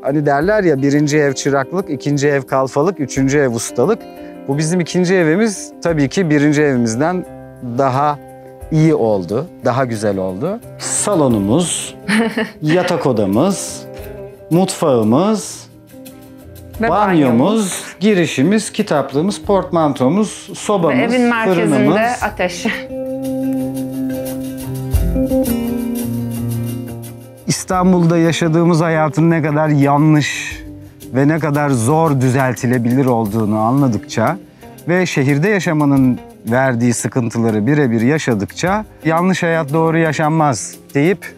Hani derler ya, birinci ev çıraklık, ikinci ev kalfalık, üçüncü ev ustalık. Bu bizim ikinci evimiz tabii ki birinci evimizden daha iyi oldu, daha güzel oldu. Salonumuz, yatak odamız, mutfağımız, Ve banyomuz, girişimiz, kitaplığımız, portmantomuz, sobamız, ve evin merkezinde fırınımız. ateş. İstanbul'da yaşadığımız hayatın ne kadar yanlış ve ne kadar zor düzeltilebilir olduğunu anladıkça ve şehirde yaşamanın verdiği sıkıntıları birebir yaşadıkça yanlış hayat doğru yaşanmaz deyip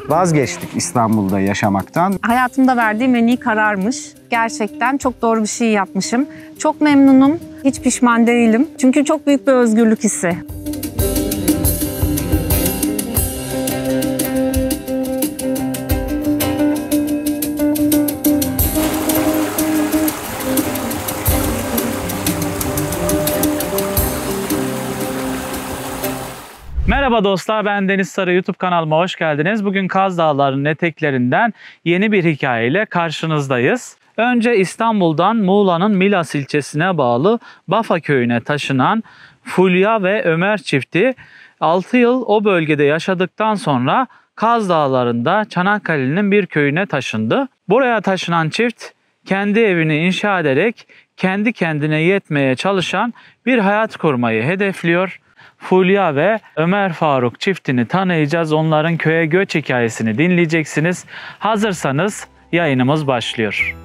vazgeçtik İstanbul'da yaşamaktan. Hayatımda verdiğim en iyi kararmış. Gerçekten çok doğru bir şey yapmışım. Çok memnunum, hiç pişman değilim. Çünkü çok büyük bir özgürlük hissi. Merhaba dostlar, ben Deniz Sarı, YouTube kanalıma hoş geldiniz. Bugün Kaz Dağları'nın eteklerinden yeni bir hikayeyle karşınızdayız. Önce İstanbul'dan Muğla'nın Milas ilçesine bağlı Bafa köyüne taşınan Fulya ve Ömer çifti 6 yıl o bölgede yaşadıktan sonra Kaz Dağları'nda Çanakkale'nin bir köyüne taşındı. Buraya taşınan çift kendi evini inşa ederek kendi kendine yetmeye çalışan bir hayat kurmayı hedefliyor. Fulya ve Ömer Faruk çiftini tanıyacağız. Onların köye göç hikayesini dinleyeceksiniz. Hazırsanız yayınımız başlıyor.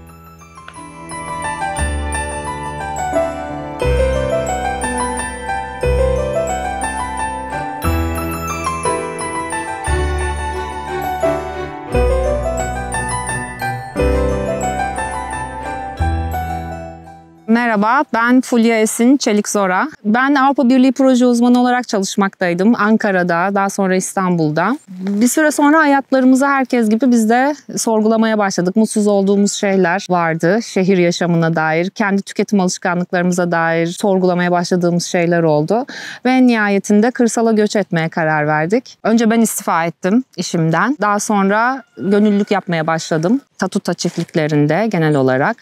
Merhaba, ben Fulya Esin Çelik-Zora. Ben Avrupa Birliği proje uzmanı olarak çalışmaktaydım Ankara'da, daha sonra İstanbul'da. Bir süre sonra hayatlarımızı herkes gibi biz de sorgulamaya başladık. Mutsuz olduğumuz şeyler vardı, şehir yaşamına dair, kendi tüketim alışkanlıklarımıza dair sorgulamaya başladığımız şeyler oldu. Ve en nihayetinde kırsala göç etmeye karar verdik. Önce ben istifa ettim işimden. Daha sonra gönüllülük yapmaya başladım. Tatuta çiftliklerinde genel olarak.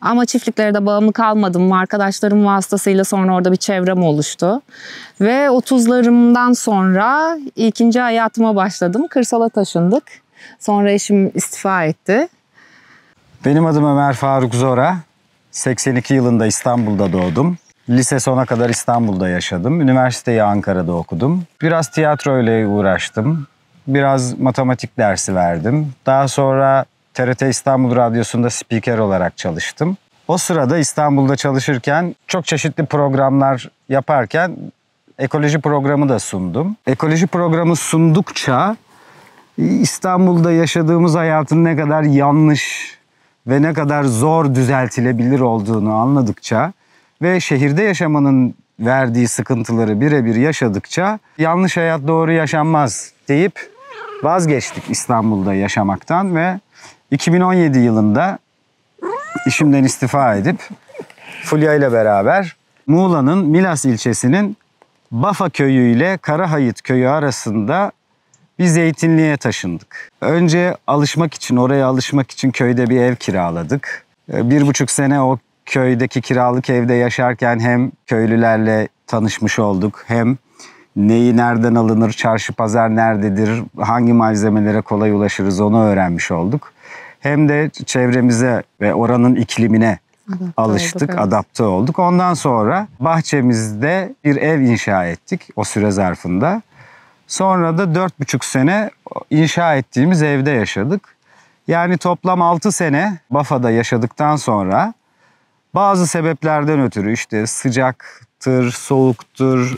Ama çiftliklere de bağımlı kalmadım. Arkadaşlarım vasıtasıyla sonra orada bir çevrem oluştu. Ve 30'larımdan sonra ikinci hayatıma başladım. Kırsala taşındık. Sonra eşim istifa etti. Benim adım Ömer Faruk Zora. 82 yılında İstanbul'da doğdum. Lise sona kadar İstanbul'da yaşadım. Üniversiteyi Ankara'da okudum. Biraz tiyatro ile uğraştım. Biraz matematik dersi verdim. Daha sonra TRT İstanbul Radyosu'nda spiker olarak çalıştım. O sırada İstanbul'da çalışırken çok çeşitli programlar yaparken ekoloji programı da sundum. Ekoloji programı sundukça İstanbul'da yaşadığımız hayatın ne kadar yanlış ve ne kadar zor düzeltilebilir olduğunu anladıkça ve şehirde yaşamanın verdiği sıkıntıları birebir yaşadıkça yanlış hayat doğru yaşanmaz deyip vazgeçtik İstanbul'da yaşamaktan ve 2017 yılında işimden istifa edip Fulya ile beraber Muğla'nın Milas ilçesinin Bafa köyü ile Karahayıt köyü arasında bir zeytinliğe taşındık. Önce oraya alışmak için köyde bir ev kiraladık. 1,5 sene o köydeki kiralık evde yaşarken hem köylülerle tanışmış olduk, hem neyi nereden alınır, çarşı pazar nerededir, hangi malzemelere kolay ulaşırız onu öğrenmiş olduk. Hem de çevremize ve oranın iklimine alıştık, adapte olduk. Ondan sonra bahçemizde bir ev inşa ettik o süre zarfında. Sonra da 4,5 sene inşa ettiğimiz evde yaşadık. Yani toplam 6 sene Bafa'da yaşadıktan sonra bazı sebeplerden ötürü işte sıcaktır, soğuktur,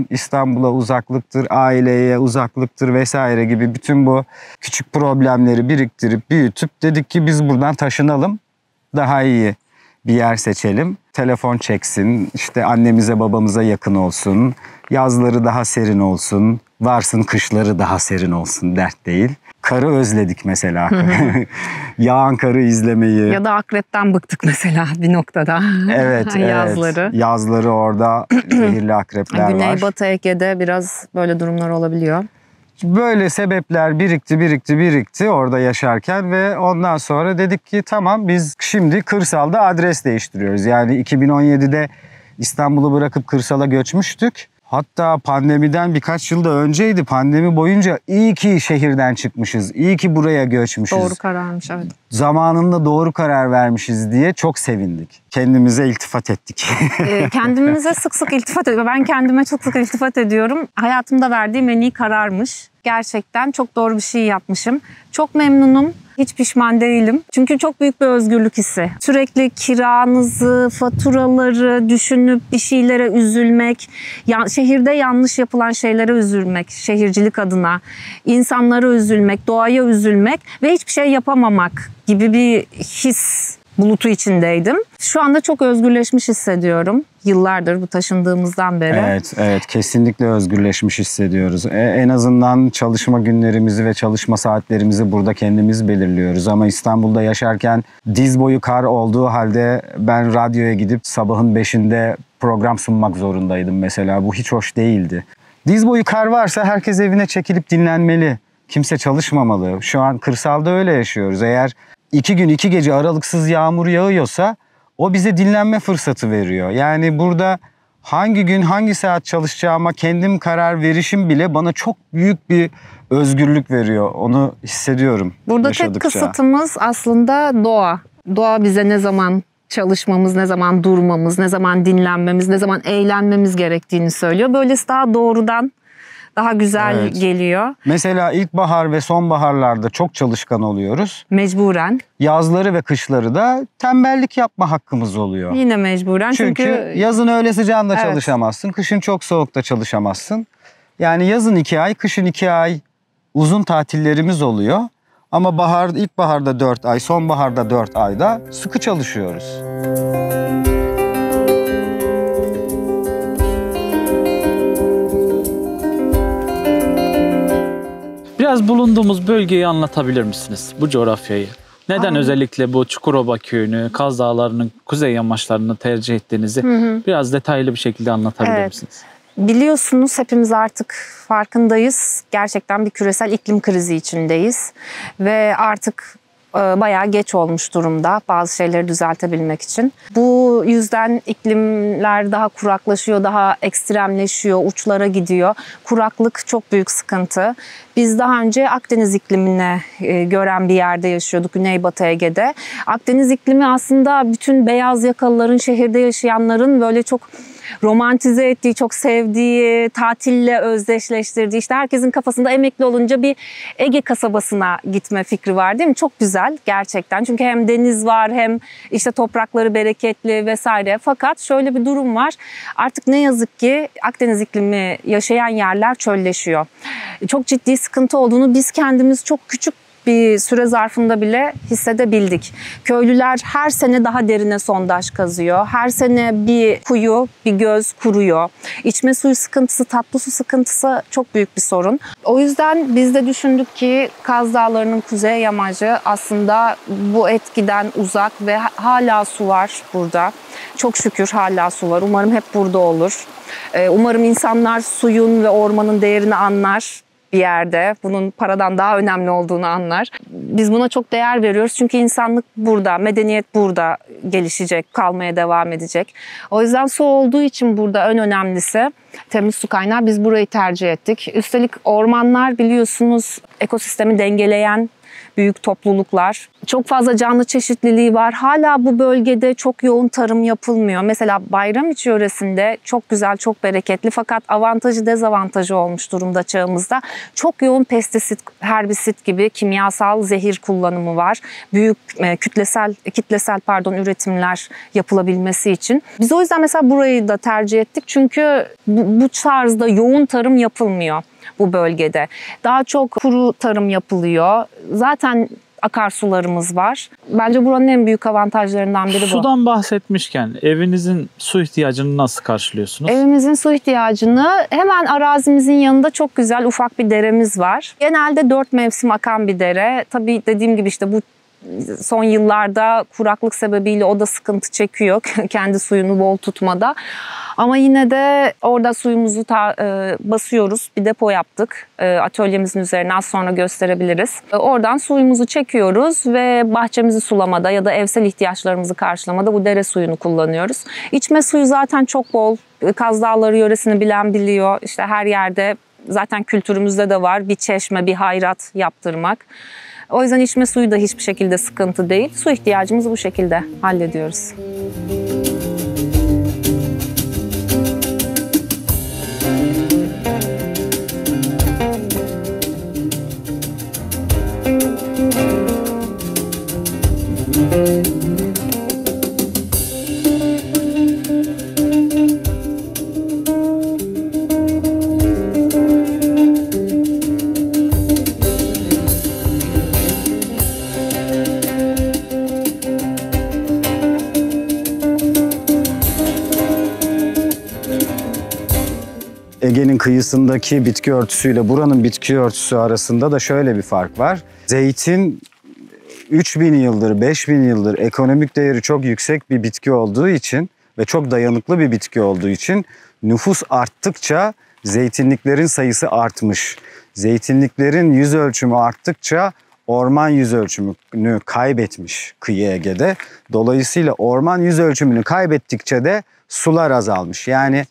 İstanbul'a uzaklıktır, aileye uzaklıktır vesaire gibi bütün bu küçük problemleri biriktirip büyütüp dedik ki biz buradan taşınalım. Daha iyi bir yer seçelim. Telefon çeksin, işte annemize babamıza yakın olsun, yazları daha serin olsun, varsın kışları daha serin olsun dert değil. Karı özledik mesela. Yağan karı izlemeyi. Ya da akrepten bıktık mesela bir noktada. Evet, yazları. Evet. Yazları orada zehirli akrepler var. Güneybatı Ege'de biraz böyle durumlar olabiliyor. Böyle sebepler birikti orada yaşarken ve ondan sonra dedik ki tamam biz şimdi kırsalda adres değiştiriyoruz. Yani 2017'de İstanbul'u bırakıp kırsala göçmüştük. Hatta pandemiden birkaç yıl da önceydi. Pandemi boyunca iyi ki şehirden çıkmışız. İyi ki buraya göçmüşüz. Doğru kararmış, evet. Zamanında doğru karar vermişiz diye çok sevindik. Kendimize iltifat ettik. Kendimize sık sık iltifat ediyorum. Ben kendime çok sık iltifat ediyorum. Hayatımda verdiğim en iyi kararmış. Gerçekten çok doğru bir şey yapmışım. Çok memnunum. Hiç pişman değilim. Çünkü çok büyük bir özgürlük hissi. Sürekli kiranızı, faturaları düşünüp bir şeylere üzülmek, şehirde yanlış yapılan şeylere üzülmek, şehircilik adına, insanlara üzülmek, doğaya üzülmek ve hiçbir şey yapamamak gibi bir his bulutu içindeydim. Şu anda çok özgürleşmiş hissediyorum. Yıllardır bu taşındığımızdan beri. Evet kesinlikle özgürleşmiş hissediyoruz. En azından çalışma günlerimizi ve çalışma saatlerimizi burada kendimiz belirliyoruz. Ama İstanbul'da yaşarken diz boyu kar olduğu halde ben radyoya gidip sabahın 5'inde program sunmak zorundaydım mesela. Bu hiç hoş değildi. Diz boyu kar varsa herkes evine çekilip dinlenmeli. Kimse çalışmamalı. Şu an kırsalda öyle yaşıyoruz. Eğer 2 gün 2 gece aralıksız yağmur yağıyorsa o bize dinlenme fırsatı veriyor. Yani burada hangi gün hangi saat çalışacağıma kendim karar verişim bile bana çok büyük bir özgürlük veriyor. Onu hissediyorum Burada yaşadıkça. tek kısıtımız aslında doğa. Doğa bize ne zaman çalışmamız, ne zaman durmamız, ne zaman dinlenmemiz, ne zaman eğlenmemiz gerektiğini söylüyor. Böylesi daha doğrudan, daha güzel geliyor. Mesela ilkbahar ve sonbaharlarda çok çalışkan oluyoruz. Mecburen. Yazları ve kışları da tembellik yapma hakkımız oluyor. Yine mecburen. Çünkü yazın öyle sıcağında Evet. çalışamazsın. Kışın çok soğukta çalışamazsın. Yani yazın 2 ay, kışın 2 ay uzun tatillerimiz oluyor. Ama ilkbaharda 4 ay, sonbaharda 4 ayda sıkı çalışıyoruz. Biraz bulunduğumuz bölgeyi anlatabilir misiniz? Bu coğrafyayı. Neden özellikle bu Çukurova Köyü'nü, Kaz Dağları'nın kuzey yamaçlarını tercih ettiğinizi biraz detaylı bir şekilde anlatabilir misiniz? Biliyorsunuz hepimiz artık farkındayız. Gerçekten bir küresel iklim krizi içindeyiz. Ve artık bayağı geç olmuş durumda bazı şeyleri düzeltebilmek için. Bu yüzden iklimler daha kuraklaşıyor, daha ekstremleşiyor, uçlara gidiyor. Kuraklık çok büyük sıkıntı. Biz daha önce Akdeniz iklimine gören bir yerde yaşıyorduk, Güneybatı Ege'de. Akdeniz iklimi aslında bütün beyaz yakalıların, şehirde yaşayanların böyle çok romantize ettiği, çok sevdiği, tatille özdeşleştirdiği, işte herkesin kafasında emekli olunca bir Ege kasabasına gitme fikri var değil mi? Çok güzel gerçekten. Çünkü hem deniz var hem işte toprakları bereketli vesaire. Fakat şöyle bir durum var. Artık ne yazık ki Akdeniz iklimi yaşayan yerler çölleşiyor. Çok ciddi sıkıntı olduğunu biz kendimiz çok küçük bir süre zarfında bile hissedebildik. Köylüler her sene daha derine sondaj kazıyor. Her sene bir kuyu, bir göz kuruyor. İçme suyu sıkıntısı, tatlı su sıkıntısı çok büyük bir sorun. O yüzden biz de düşündük ki Kaz Dağları'nın kuzey yamacı aslında bu etkiden uzak ve hala su var burada. Çok şükür hala su var. Umarım hep burada olur. Umarım insanlar suyun ve ormanın değerini anlar. Bir yerde bunun paradan daha önemli olduğunu anlar. Biz buna çok değer veriyoruz çünkü insanlık burada, medeniyet burada gelişecek, kalmaya devam edecek. O yüzden su olduğu için burada en önemlisi temiz su kaynağı. Biz burayı tercih ettik. Üstelik ormanlar biliyorsunuz ekosistemi dengeleyen büyük topluluklar. Çok fazla canlı çeşitliliği var. Hala bu bölgede çok yoğun tarım yapılmıyor. Mesela Bayramiçi yöresinde çok güzel, çok bereketli fakat avantajı dezavantajı olmuş durumda çağımızda. Çok yoğun pestisit, herbisit gibi kimyasal zehir kullanımı var. Büyük kitlesel üretimler yapılabilmesi için. Biz o yüzden mesela burayı da tercih ettik. Çünkü bu tarzda yoğun tarım yapılmıyor bu bölgede. Daha çok kuru tarım yapılıyor. Zaten akarsularımız var. Bence buranın en büyük avantajlarından biri bu. Sudan bahsetmişken evinizin su ihtiyacını nasıl karşılıyorsunuz? Evimizin su ihtiyacını hemen arazimizin yanında çok güzel ufak bir deremiz var. Genelde 4 mevsim akan bir dere. Tabii dediğim gibi işte bu Son yıllarda kuraklık sebebiyle o da sıkıntı çekiyor kendi suyunu bol tutmada. Ama yine de orada suyumuzu basıyoruz. Bir depo yaptık. Atölyemizin üzerine az sonra gösterebiliriz. Oradan suyumuzu çekiyoruz ve bahçemizi sulamada ya da evsel ihtiyaçlarımızı karşılamada bu dere suyunu kullanıyoruz. İçme suyu zaten çok bol. Kaz Dağları yöresini bilen biliyor. İşte her yerde zaten kültürümüzde de var bir çeşme, bir hayrat yaptırmak. O yüzden içme suyu da hiçbir şekilde sıkıntı değil. Su ihtiyacımızı bu şekilde hallediyoruz. Ege'nin kıyısındaki bitki örtüsüyle buranın bitki örtüsü arasında da şöyle bir fark var. Zeytin 3000 yıldır, 5000 yıldır ekonomik değeri çok yüksek bir bitki olduğu için ve çok dayanıklı bir bitki olduğu için nüfus arttıkça zeytinliklerin sayısı artmış. Zeytinliklerin yüz ölçümü arttıkça orman yüz ölçümünü kaybetmiş kıyı Ege'de. Dolayısıyla orman yüz ölçümünü kaybettikçe de sular azalmış. Yani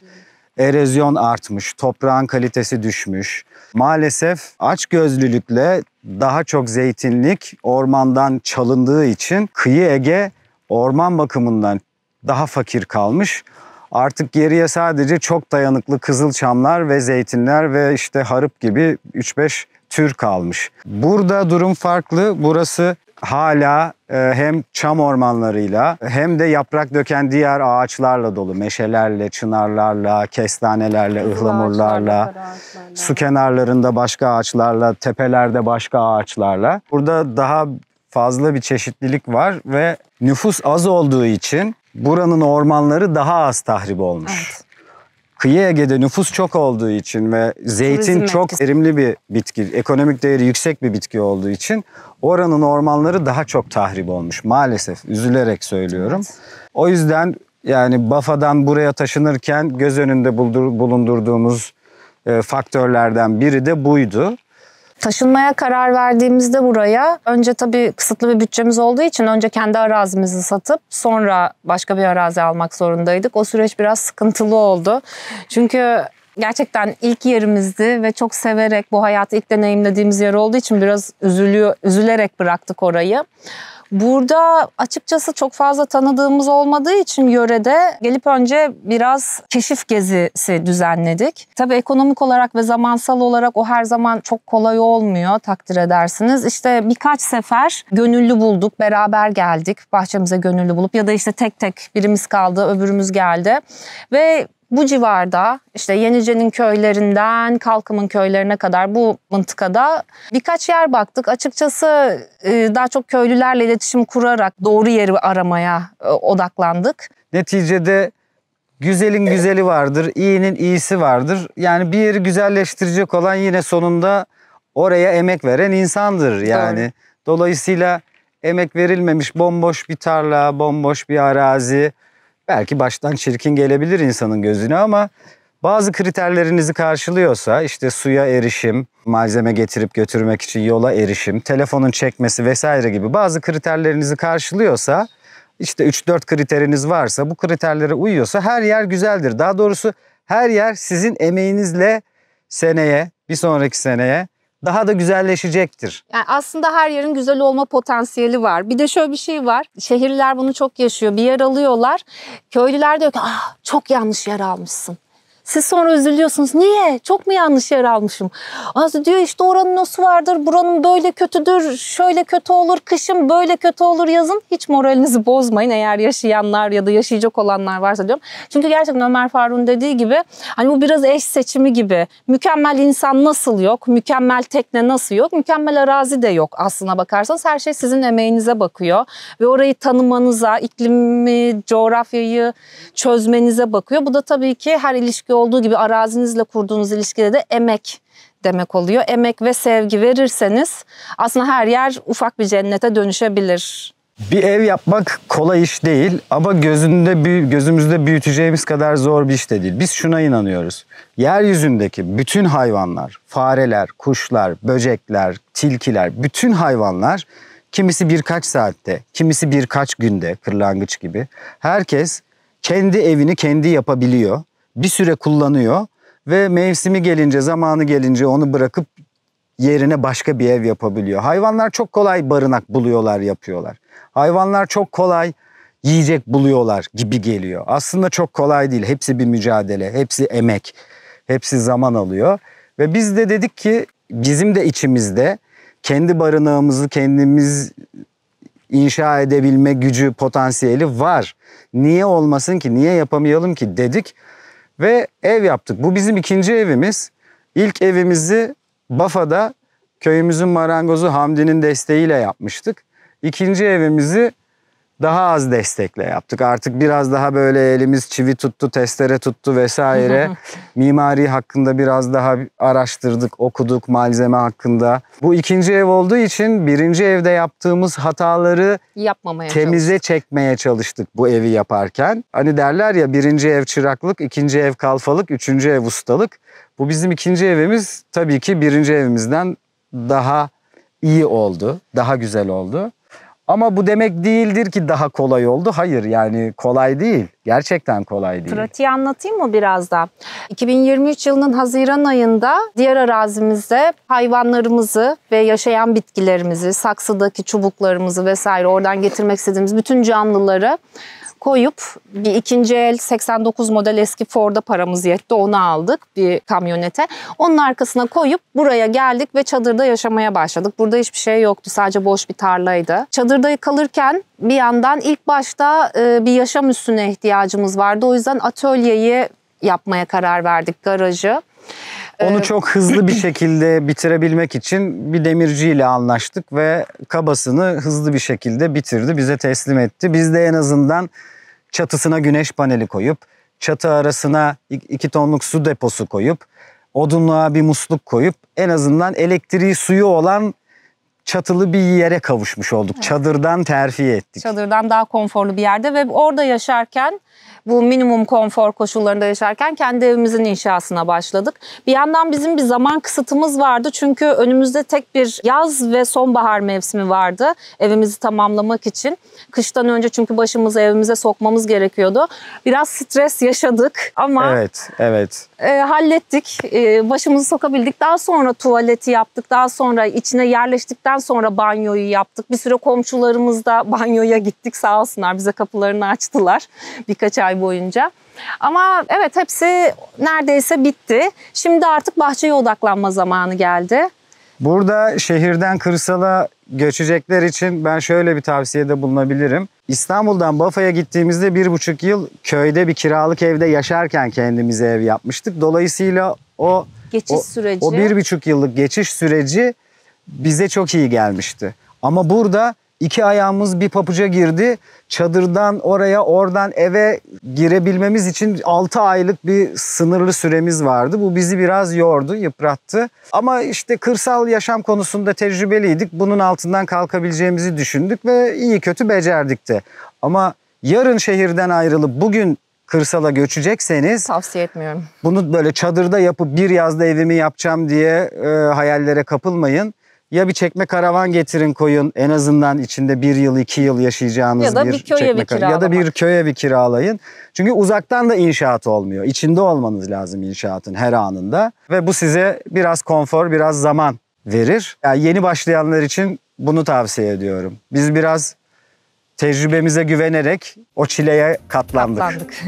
erozyon artmış, toprağın kalitesi düşmüş. Maalesef açgözlülükle daha çok zeytinlik ormandan çalındığı için kıyı Ege orman bakımından daha fakir kalmış. Artık geriye sadece çok dayanıklı kızılçamlar ve zeytinler ve işte harıp gibi 3-5 tür kalmış. Burada durum farklı. Burası hala hem çam ormanlarıyla hem de yaprak döken diğer ağaçlarla dolu. Meşelerle, çınarlarla, kestanelerle, ıhlamurlarla, su kenarlarında başka ağaçlarla, tepelerde başka ağaçlarla. Burada daha fazla bir çeşitlilik var ve nüfus az olduğu için buranın ormanları daha az tahrip olmuş. Evet. Kıyı Ege'de nüfus çok olduğu için ve zeytin çok verimli bir bitki, ekonomik değeri yüksek bir bitki olduğu için oranın ormanları daha çok tahrip olmuş maalesef. Üzülerek söylüyorum. Evet. O yüzden yani Bafa'dan buraya taşınırken göz önünde bulundurduğumuz faktörlerden biri de buydu. Taşınmaya karar verdiğimizde buraya önce tabii kısıtlı bir bütçemiz olduğu için önce kendi arazimizi satıp sonra başka bir arazi almak zorundaydık. O süreç biraz sıkıntılı oldu. Çünkü gerçekten ilk yerimizdi ve çok severek bu hayatı ilk deneyimlediğimiz yer olduğu için biraz üzülerek bıraktık orayı. Burada açıkçası çok fazla tanıdığımız olmadığı için yörede gelip önce biraz keşif gezisi düzenledik. Tabii ekonomik olarak ve zamansal olarak o her zaman çok kolay olmuyor, takdir edersiniz. İşte birkaç sefer gönüllü bulduk, beraber geldik bahçemize gönüllü bulup ya da işte tek tek birimiz kaldı, öbürümüz geldi ve bu civarda işte Yenice'nin köylerinden Kalkım'ın köylerine kadar bu mıntıkada birkaç yer baktık. Açıkçası daha çok köylülerle iletişim kurarak doğru yeri aramaya odaklandık. Neticede güzelin güzeli vardır, iyinin iyisi vardır. Yani bir yeri güzelleştirecek olan yine sonunda oraya emek veren insandır yani. Doğru. Dolayısıyla emek verilmemiş bomboş bir tarla, bomboş bir arazi belki baştan çirkin gelebilir insanın gözüne ama bazı kriterlerinizi karşılıyorsa işte suya erişim, malzeme getirip götürmek için yola erişim, telefonun çekmesi vesaire gibi bazı kriterlerinizi karşılıyorsa işte 3-4 kriteriniz varsa bu kriterlere uyuyorsa her yer güzeldir. Daha doğrusu her yer sizin emeğinizle seneye, bir sonraki seneye daha da güzelleşecektir. Yani aslında her yerin güzel olma potansiyeli var. Bir de şöyle bir şey var. Şehirliler bunu çok yaşıyor. Bir yer alıyorlar. Köylüler diyor ki çok yanlış yer almışsın. Siz sonra üzülüyorsunuz. Niye? Çok mu yanlış yer almışım? Az diyor işte oranın o su vardır, buranın böyle kötüdür, şöyle kötü olur, kışın böyle kötü olur, yazın. Hiç moralinizi bozmayın eğer yaşayanlar ya da yaşayacak olanlar varsa diyorum. Çünkü gerçekten Ömer Faruk'un dediği gibi hani bu biraz eş seçimi gibi. Mükemmel insan nasıl yok, mükemmel tekne nasıl yok, mükemmel arazi de yok aslına bakarsanız. Her şey sizin emeğinize bakıyor ve orayı tanımanıza, iklimi, coğrafyayı çözmenize bakıyor. Bu da tabii ki her ilişki olduğu gibi arazinizle kurduğunuz ilişkide de emek demek oluyor. Emek ve sevgi verirseniz aslında her yer ufak bir cennete dönüşebilir. Bir ev yapmak kolay iş değil ama gözümüzde büyüteceğimiz kadar zor bir iş de değil. Biz şuna inanıyoruz. Yeryüzündeki bütün hayvanlar, fareler, kuşlar, böcekler, tilkiler, bütün hayvanlar kimisi birkaç saatte, kimisi birkaç günde, kırlangıç gibi. Herkes kendi evini kendi yapabiliyor. Bir süre kullanıyor ve mevsimi gelince, zamanı gelince onu bırakıp yerine başka bir ev yapabiliyor. Hayvanlar çok kolay barınak buluyorlar, yapıyorlar. Hayvanlar çok kolay yiyecek buluyorlar gibi geliyor. Aslında çok kolay değil. Hepsi bir mücadele, hepsi emek, hepsi zaman alıyor. Ve biz de dedik ki bizim de içimizde kendi barınağımızı kendimiz inşa edebilme gücü, potansiyeli var. Niye olmasın ki, niye yapamayalım ki dedik ve ev yaptık. Bu bizim ikinci evimiz. İlk evimizi Bafa'da köyümüzün marangozu Hamdi'nin desteğiyle yapmıştık. İkinci evimizi daha az destekle yaptık. Artık biraz daha böyle elimiz çivi tuttu, testere tuttu vesaire. Mimari hakkında biraz daha araştırdık, okuduk malzeme hakkında. Bu ikinci ev olduğu için birinci evde yaptığımız hataları temize çekmeye çalıştık bu evi yaparken. Hani derler ya, birinci ev çıraklık, ikinci ev kalfalık, üçüncü ev ustalık. Bu bizim ikinci evimiz tabii ki birinci evimizden daha iyi oldu, daha güzel oldu. Ama bu demek değildir ki daha kolay oldu. Hayır, yani kolay değil. Gerçekten kolay değil. Pratiği anlatayım mı biraz da? 2023 yılının Haziran ayında diğer arazimizde hayvanlarımızı ve yaşayan bitkilerimizi, saksıdaki çubuklarımızı vesaire oradan getirmek istediğimiz bütün canlıları koyup bir ikinci el 89 model eski Ford'a paramız yetti. Onu aldık bir kamyonete. Onun arkasına koyup buraya geldik ve çadırda yaşamaya başladık. Burada hiçbir şey yoktu. Sadece boş bir tarlaydı. Çadırda kalırken bir yandan ilk başta bir yaşam üssüne ihtiyacımız vardı. O yüzden atölyeyi yapmaya karar verdik, garajı. Onu çok hızlı bir şekilde bitirebilmek için bir demirciyle anlaştık ve kabasını hızlı bir şekilde bitirdi, bize teslim etti. Biz de en azından çatısına güneş paneli koyup, çatı arasına 2 tonluk su deposu koyup, odunluğa bir musluk koyup en azından elektriği, suyu olan çatılı bir yere kavuşmuş olduk. Evet. Çadırdan terfi ettik. Çadırdan daha konforlu bir yerde ve orada yaşarken, bu minimum konfor koşullarında yaşarken kendi evimizin inşasına başladık. Bir yandan bizim bir zaman kısıtımız vardı. Çünkü önümüzde tek bir yaz ve sonbahar mevsimi vardı evimizi tamamlamak için. Kıştan önce çünkü başımızı evimize sokmamız gerekiyordu. Biraz stres yaşadık ama evet. Hallettik. Başımızı sokabildik. Daha sonra tuvaleti yaptık. Daha sonra içine yerleştikten sonra banyoyu yaptık. Bir süre komşularımız da banyoya gittik. Sağ olsunlar, bize kapılarını açtılar birkaç ay boyunca. Ama evet, hepsi neredeyse bitti. Şimdi artık bahçeye odaklanma zamanı geldi. Burada şehirden kırsala göçecekler için ben şöyle bir tavsiyede bulunabilirim. İstanbul'dan Bafa'ya gittiğimizde 1,5 yıl köyde bir kiralık evde yaşarken kendimize ev yapmıştık. Dolayısıyla o 1,5 yıllık geçiş süreci bize çok iyi gelmişti. Ama burada 2 ayağımız bir papuca girdi. Çadırdan oraya, oradan eve girebilmemiz için 6 aylık bir sınırlı süremiz vardı. Bu bizi biraz yordu, yıprattı. Ama işte kırsal yaşam konusunda tecrübeliydik. Bunun altından kalkabileceğimizi düşündük ve iyi kötü becerdik de. Ama yarın şehirden ayrılıp bugün kırsala göçecekseniz tavsiye etmiyorum. Bunu böyle çadırda yapıp bir yazda evimi yapacağım diye hayallere kapılmayın. Ya bir çekme karavan getirin, koyun. En azından içinde 1 yıl 2 yıl yaşayacağınız ya da bir köy evi kiralamak. Ya da bir köy evi kiralayın. Çünkü uzaktan da inşaat olmuyor. İçinde olmanız lazım inşaatın her anında. Ve bu size biraz konfor, biraz zaman verir. Yani yeni başlayanlar için bunu tavsiye ediyorum. Biz biraz tecrübemize güvenerek o çileye katlandık.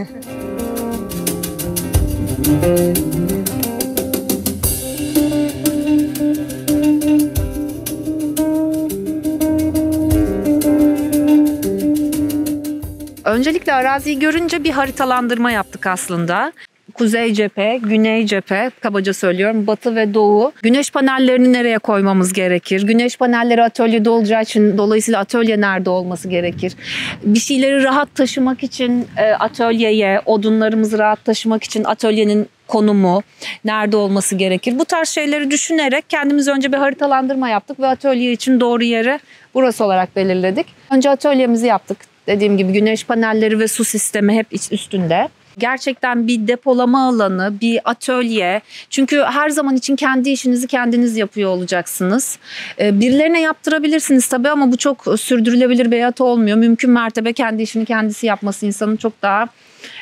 Öncelikle araziyi görünce bir haritalandırma yaptık aslında. Kuzey cephe, güney cephe, kabaca söylüyorum, batı ve doğu. Güneş panellerini nereye koymamız gerekir? Güneş panelleri atölyede olacağı için dolayısıyla atölye nerede olması gerekir? Bir şeyleri rahat taşımak için atölyeye, odunlarımızı rahat taşımak için atölyenin konumu, nerede olması gerekir? Bu tarz şeyleri düşünerek kendimiz önce bir haritalandırma yaptık ve atölye için doğru yeri burası olarak belirledik. Önce atölyemizi yaptık. Dediğim gibi güneş panelleri ve su sistemi hep üstünde. Gerçekten bir depolama alanı, bir atölye. Çünkü her zaman için kendi işinizi kendiniz yapıyor olacaksınız. Birilerine yaptırabilirsiniz tabii ama bu çok sürdürülebilir bir hayat olmuyor. Mümkün mertebe kendi işini kendisi yapması insanın çok daha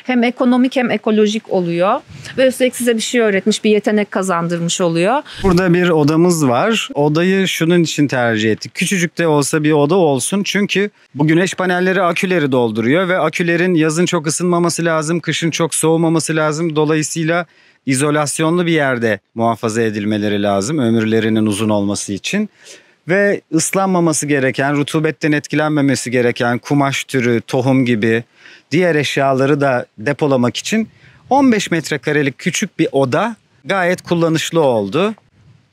hem ekonomik hem ekolojik oluyor. Ve üstelik size bir şey öğretmiş, bir yetenek kazandırmış oluyor. Burada bir odamız var. Odayı şunun için tercih ettik. Küçücük de olsa bir oda olsun. Çünkü bu güneş panelleri aküleri dolduruyor ve akülerin yazın çok ısınmaması lazım, kışın çok soğumaması lazım. Dolayısıyla izolasyonlu bir yerde muhafaza edilmeleri lazım ömürlerinin uzun olması için. Ve ıslanmaması gereken, rutubetten etkilenmemesi gereken kumaş türü, tohum gibi diğer eşyaları da depolamak için 15 metrekarelik küçük bir oda gayet kullanışlı oldu.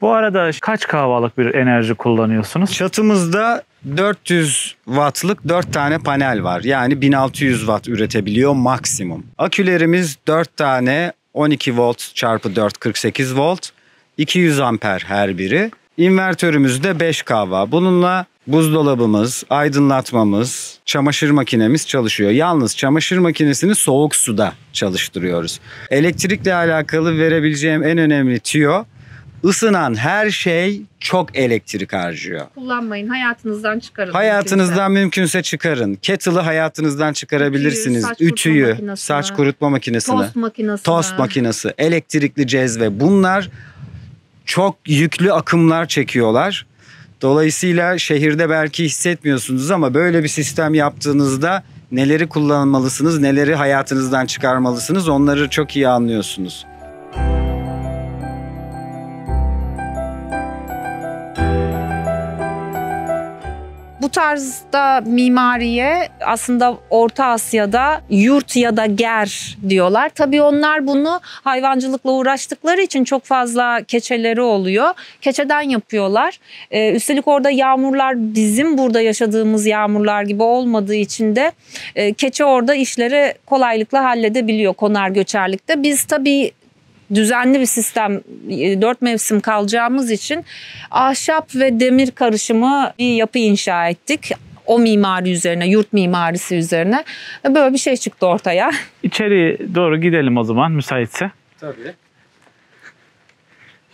Bu arada kaç kahvalık bir enerji kullanıyorsunuz? Çatımızda 400 wattlık 4 tane panel var. Yani 1600 watt üretebiliyor maksimum. Akülerimiz 4 tane 12 volt çarpı 4 48 volt. 200 amper her biri. İnvertörümüz de 5 kW. Bununla buzdolabımız, aydınlatmamız, çamaşır makinemiz çalışıyor. Yalnız çamaşır makinesini soğuk suda çalıştırıyoruz. Elektrikle alakalı verebileceğim en önemli tüyo, ısınan her şey çok elektrik harcıyor. Kullanmayın, hayatınızdan çıkarın. Hayatınızdan mümkünse çıkarın. Kettle'ı hayatınızdan çıkarabilirsiniz. Ütüyü, saç kurutma makinesini, tost makinesi, elektrikli cezve. Bunlar çok yüklü akımlar çekiyorlar. Dolayısıyla şehirde belki hissetmiyorsunuz ama böyle bir sistem yaptığınızda neleri kullanmalısınız, neleri hayatınızdan çıkarmalısınız onları çok iyi anlıyorsunuz. Bu tarzda mimariye aslında Orta Asya'da yurt ya da ger diyorlar. Tabii onlar bunu hayvancılıkla uğraştıkları için çok fazla keçeleri oluyor. Keçeden yapıyorlar. Üstelik orada yağmurlar bizim burada yaşadığımız yağmurlar gibi olmadığı için de keçe orada işleri kolaylıkla halledebiliyor konar göçerlikte. Biz tabii düzenli bir sistem 4 mevsim kalacağımız için ahşap ve demir karışımı bir yapı inşa ettik. O mimari üzerine, yurt mimarisi üzerine böyle bir şey çıktı ortaya. İçeri doğru gidelim o zaman müsaitse. Tabii.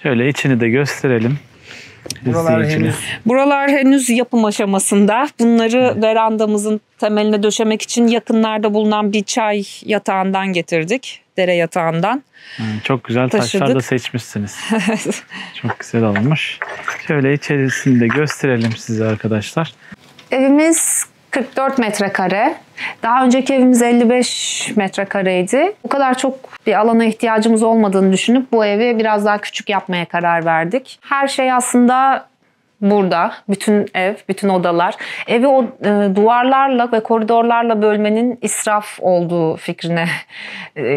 Şöyle içini de gösterelim. Buralar henüz yapım aşamasında. Bunları verandamızın temeline döşemek için yakınlarda bulunan bir çay yatağından getirdik. Dere yatağından. Çok güzel taşıdık. Taşlar da seçmişsiniz. Çok güzel olmuş. Şöyle içerisini de gösterelim size arkadaşlar. Evimiz 44 metrekare. Daha önceki evimiz 55 metrekareydi. Bu kadar çok bir alana ihtiyacımız olmadığını düşünüp bu evi biraz daha küçük yapmaya karar verdik. Her şey aslında burada. Bütün ev, bütün odalar. Evi duvarlarla ve koridorlarla bölmenin israf olduğu fikrine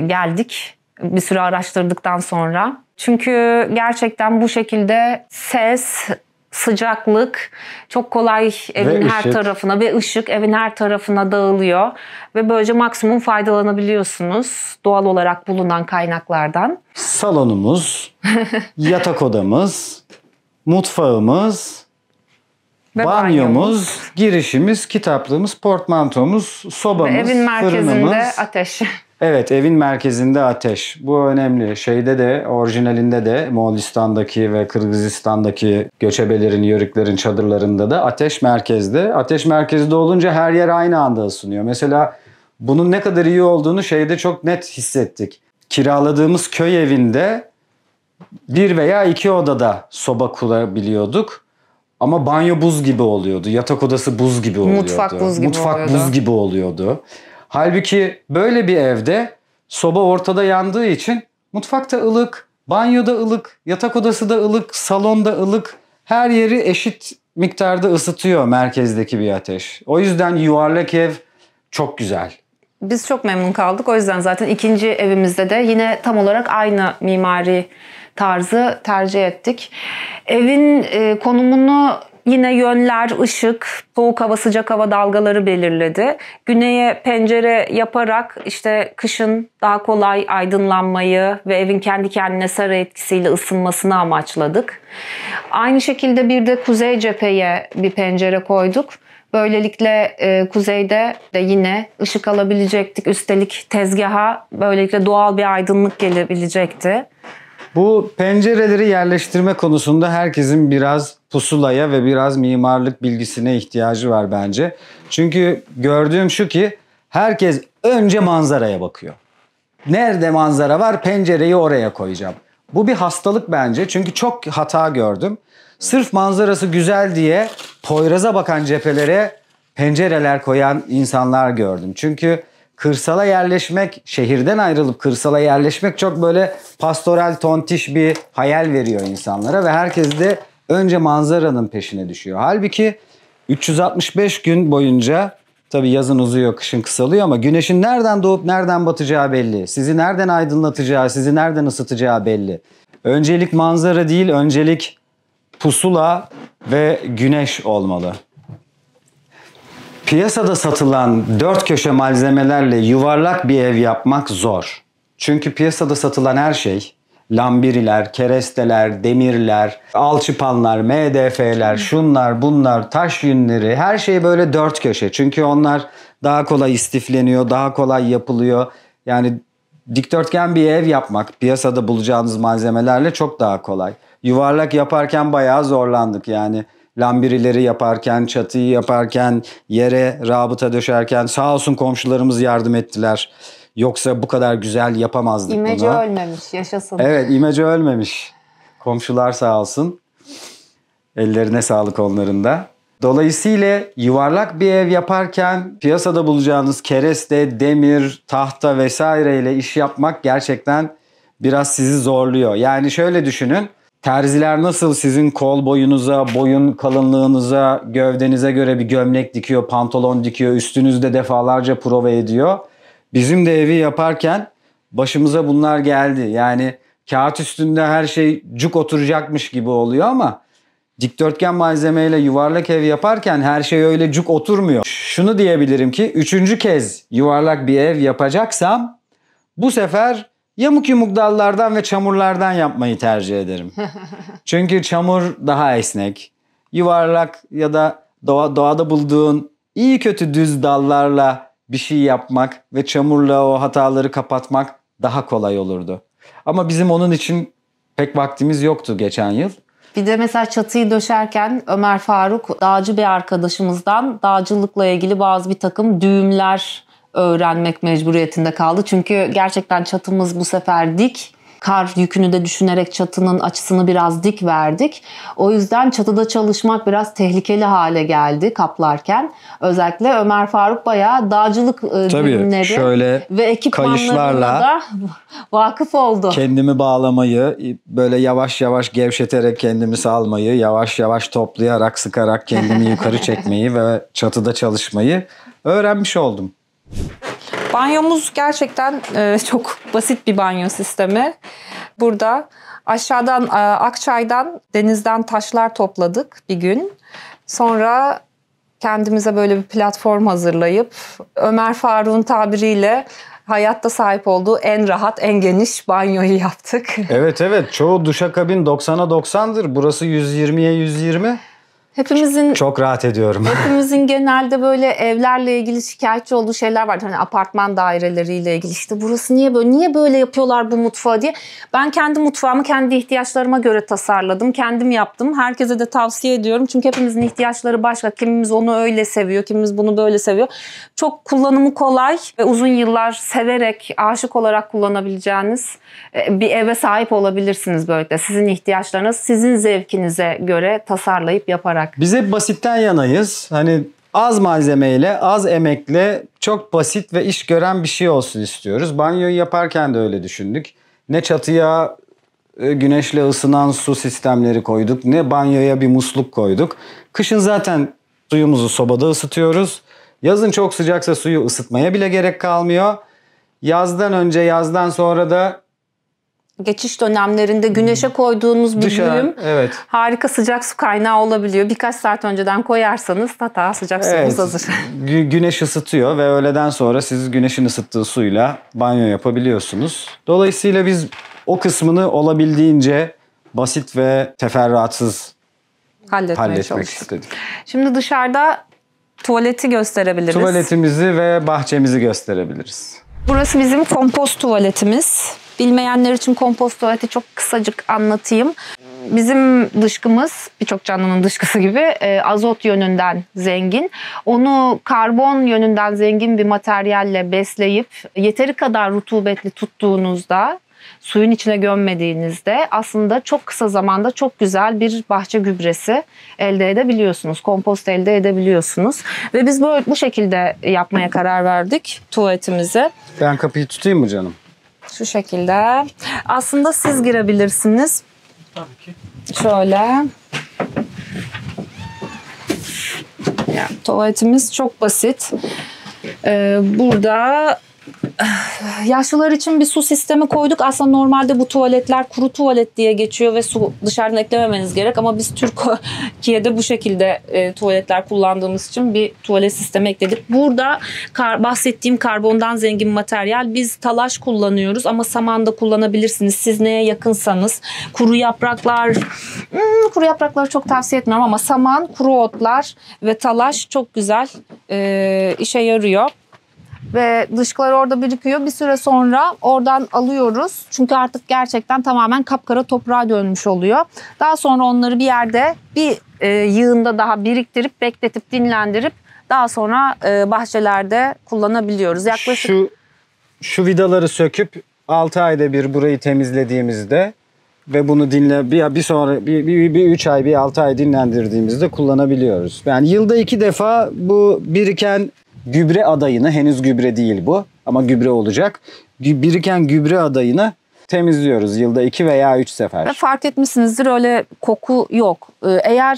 geldik. Bir süre araştırdıktan sonra. Çünkü gerçekten bu şekilde ses, sıcaklık çok kolay evin her tarafına ve ışık evin her tarafına dağılıyor. Ve böylece maksimum faydalanabiliyorsunuz doğal olarak bulunan kaynaklardan. Salonumuz, yatak odamız, mutfağımız, ve banyomuz, girişimiz, kitaplığımız, portmantomuz, sobamız, ve evin merkezinde fırınımız. ateş. Evet, evin merkezinde ateş. Bu önemli. Şeyde de, orijinalinde de Moğolistan'daki ve Kırgızistan'daki göçebelerin, yörüklerin çadırlarında da ateş merkezde. Ateş merkezde olunca her yer aynı anda ısınıyor. Mesela bunun ne kadar iyi olduğunu şeyde çok net hissettik. Kiraladığımız köy evinde 1 veya 2 odada soba kurabiliyorduk. Ama banyo buz gibi oluyordu. Yatak odası buz gibi oluyordu. Mutfak buz gibi oluyordu. Halbuki böyle bir evde soba ortada yandığı için mutfakta ılık, banyoda ılık, yatak odası da ılık, salonda ılık. Her yeri eşit miktarda ısıtıyor merkezdeki bir ateş. O yüzden yuvarlak ev çok güzel. Biz çok memnun kaldık. O yüzden zaten ikinci evimizde de yine tam olarak aynı mimari tarzı tercih ettik. Evin konumunu Yine yönler, ışık, soğuk hava, sıcak hava dalgaları belirledi. Güneye pencere yaparak işte kışın daha kolay aydınlanmayı ve evin kendi kendine sera etkisiyle ısınmasını amaçladık. Aynı şekilde bir de kuzey cepheye bir pencere koyduk. Böylelikle kuzeyde de yine ışık alabilecektik. Üstelik tezgaha böylelikle doğal bir aydınlık gelebilecekti. Bu pencereleri yerleştirme konusunda herkesin biraz pusulaya ve biraz mimarlık bilgisine ihtiyacı var bence. Çünkü gördüğüm şu ki herkes önce manzaraya bakıyor. Nerede manzara var, pencereyi oraya koyacağım. Bu bir hastalık bence, çünkü çok hata gördüm. Sırf manzarası güzel diye Poyraz'a bakan cephelere pencereler koyan insanlar gördüm. Çünkü kırsala yerleşmek, şehirden ayrılıp kırsala yerleşmek çok böyle pastoral, tontiş bir hayal veriyor insanlara ve herkes de önce manzaranın peşine düşüyor. Halbuki 365 gün boyunca, tabii yazın uzuyor, kışın kısalıyor ama güneşin nereden doğup nereden batacağı belli. Sizi nereden aydınlatacağı, sizi nereden ısıtacağı belli. Öncelik manzara değil, öncelik pusula ve güneş olmalı. Piyasada satılan dört köşe malzemelerle yuvarlak bir ev yapmak zor. Çünkü piyasada satılan her şey, lambiriler, keresteler, demirler, alçıpanlar, MDF'ler, şunlar bunlar, taş yünleri, her şey böyle dört köşe. Çünkü onlar daha kolay istifleniyor, daha kolay yapılıyor. Yani dikdörtgen bir ev yapmak piyasada bulacağınız malzemelerle çok daha kolay. Yuvarlak yaparken bayağı zorlandık yani. Lambirileri yaparken, çatıyı yaparken, yere rabıta döşerken sağ olsun komşularımız yardım ettiler. Yoksa bu kadar güzel yapamazdık İmece bunu. ölmemiş, yaşasın. Evet, imece ölmemiş. Komşular sağ olsun. Ellerine sağlık onların da. Dolayısıyla yuvarlak bir ev yaparken piyasada bulacağınız kereste, demir, tahta vesaireyle iş yapmak gerçekten biraz sizi zorluyor. Yani şöyle düşünün. Terziler nasıl sizin kol boyunuza, boyun kalınlığınıza, gövdenize göre bir gömlek dikiyor, pantolon dikiyor, üstünüzde defalarca prova ediyor. Bizim de evi yaparken başımıza bunlar geldi. Yani kağıt üstünde her şey cuk oturacakmış gibi oluyor ama dikdörtgen malzemeyle yuvarlak ev yaparken her şey öyle cuk oturmuyor. Şunu diyebilirim ki 3. kez yuvarlak bir ev yapacaksam bu sefer yamuk yumuk dallardan ve çamurlardan yapmayı tercih ederim. Çünkü çamur daha esnek. Yuvarlak ya da doğada bulduğun iyi kötü düz dallarla bir şey yapmak ve çamurla o hataları kapatmak daha kolay olurdu. Ama bizim onun için pek vaktimiz yoktu geçen yıl. Bir de mesela çatıyı döşerken Ömer Faruk dağcı bir arkadaşımızdan dağcılıkla ilgili bazı bir takım düğümler öğrenmek mecburiyetinde kaldı. Çünkü gerçekten çatımız bu sefer dik. Kar yükünü de düşünerek çatının açısını biraz dik verdik. O yüzden çatıda çalışmak biraz tehlikeli hale geldi kaplarken. Özellikle Ömer Faruk bayağı dağcılık düğümleri şöyle ve ekipmanlarına da vakıf oldu. Kendimi bağlamayı, böyle yavaş yavaş gevşeterek kendimi salmayı, yavaş yavaş toplayarak, sıkarak kendimi yukarı çekmeyi ve çatıda çalışmayı öğrenmiş oldum. Banyomuz gerçekten çok basit bir banyo sistemi. Burada aşağıdan Akçay'dan denizden taşlar topladık bir gün. Sonra kendimize böyle bir platform hazırlayıp Ömer Faruk'un tabiriyle hayatta sahip olduğu en rahat, en geniş banyoyu yaptık. Evet. Çoğu duşakabin 90'a 90'dır. Burası 120'ye 120. Çok rahat ediyorum. Hepimizin genelde böyle evlerle ilgili şikayetçi olduğu şeyler vardı. Hani apartman daireleriyle ilgili işte burası niye böyle yapıyorlar bu mutfağı diye. Ben kendi mutfağımı kendi ihtiyaçlarıma göre tasarladım. Kendim yaptım. Herkese de tavsiye ediyorum. Çünkü hepimizin ihtiyaçları başka. Kimimiz onu öyle seviyor, kimimiz bunu böyle seviyor. Çok kullanımı kolay ve uzun yıllar severek, aşık olarak kullanabileceğiniz bir eve sahip olabilirsiniz böylelikle. Sizin ihtiyaçlarınız, sizin zevkinize göre tasarlayıp yaparak. Biz hep basitten yanayız. Hani az malzemeyle, az emekle çok basit ve iş gören bir şey olsun istiyoruz. Banyoyu yaparken de öyle düşündük. Ne çatıya güneşle ısınan su sistemleri koyduk, ne banyoya bir musluk koyduk. Kışın zaten suyumuzu sobada ısıtıyoruz. Yazın çok sıcaksa suyu ısıtmaya bile gerek kalmıyor. Yazdan önce, yazdan sonra da geçiş dönemlerinde güneşe koyduğunuz bir bölüm evet. harika sıcak su kaynağı olabiliyor. Birkaç saat önceden koyarsanız hatta sıcak suyumuz hazır. Güneş ısıtıyor ve öğleden sonra siz güneşin ısıttığı suyla banyo yapabiliyorsunuz. Dolayısıyla biz o kısmını olabildiğince basit ve teferruatsız halletmek istedik. Şimdi dışarıda tuvaleti gösterebiliriz. Tuvaletimizi ve bahçemizi gösterebiliriz. Burası bizim kompost tuvaletimiz. Bilmeyenler için kompost tuvaleti çok kısacık anlatayım. Bizim dışkımız birçok canlının dışkısı gibi azot yönünden zengin. Onu karbon yönünden zengin bir materyalle besleyip yeteri kadar rutubetli tuttuğunuzda, suyun içine gömmediğinizde aslında çok kısa zamanda çok güzel bir bahçe gübresi elde edebiliyorsunuz. Kompost elde edebiliyorsunuz. Ve biz bu şekilde yapmaya karar verdik tuvaletimizi. Ben kapıyı tutayım mı canım? Şu şekilde. Aslında siz girebilirsiniz. Tabii ki. Şöyle. Yani, tuvaletimiz çok basit. Burada yaşlılar için bir su sistemi koyduk. Aslında normalde bu tuvaletler kuru tuvalet diye geçiyor ve su dışarıdan eklememeniz gerek. Ama biz Türkiye'de bu şekilde tuvaletler kullandığımız için bir tuvalet sistemi ekledik. Burada bahsettiğim karbondan zengin materyal, biz talaş kullanıyoruz ama saman da kullanabilirsiniz. Siz neye yakınsanız. Kuru yaprakları çok tavsiye etmiyorum ama saman, kuru otlar ve talaş çok güzel işe yarıyor. Ve dışkılar orada birikiyor. Bir süre sonra oradan alıyoruz. Çünkü artık gerçekten tamamen kapkara toprağa dönmüş oluyor. Daha sonra onları bir yerde bir yığında daha biriktirip, bekletip, dinlendirip daha sonra bahçelerde kullanabiliyoruz. Yaklaşık Şu vidaları söküp 6 ayda bir burayı temizlediğimizde ve bunu bir 3 ay, bir 6 ay dinlendirdiğimizde kullanabiliyoruz. Yani yılda 2 defa bu biriken gübre adayını, henüz gübre değil bu ama gübre olacak, biriken gübre adayını temizliyoruz yılda 2 veya 3 sefer. Fark etmişsinizdir, öyle koku yok.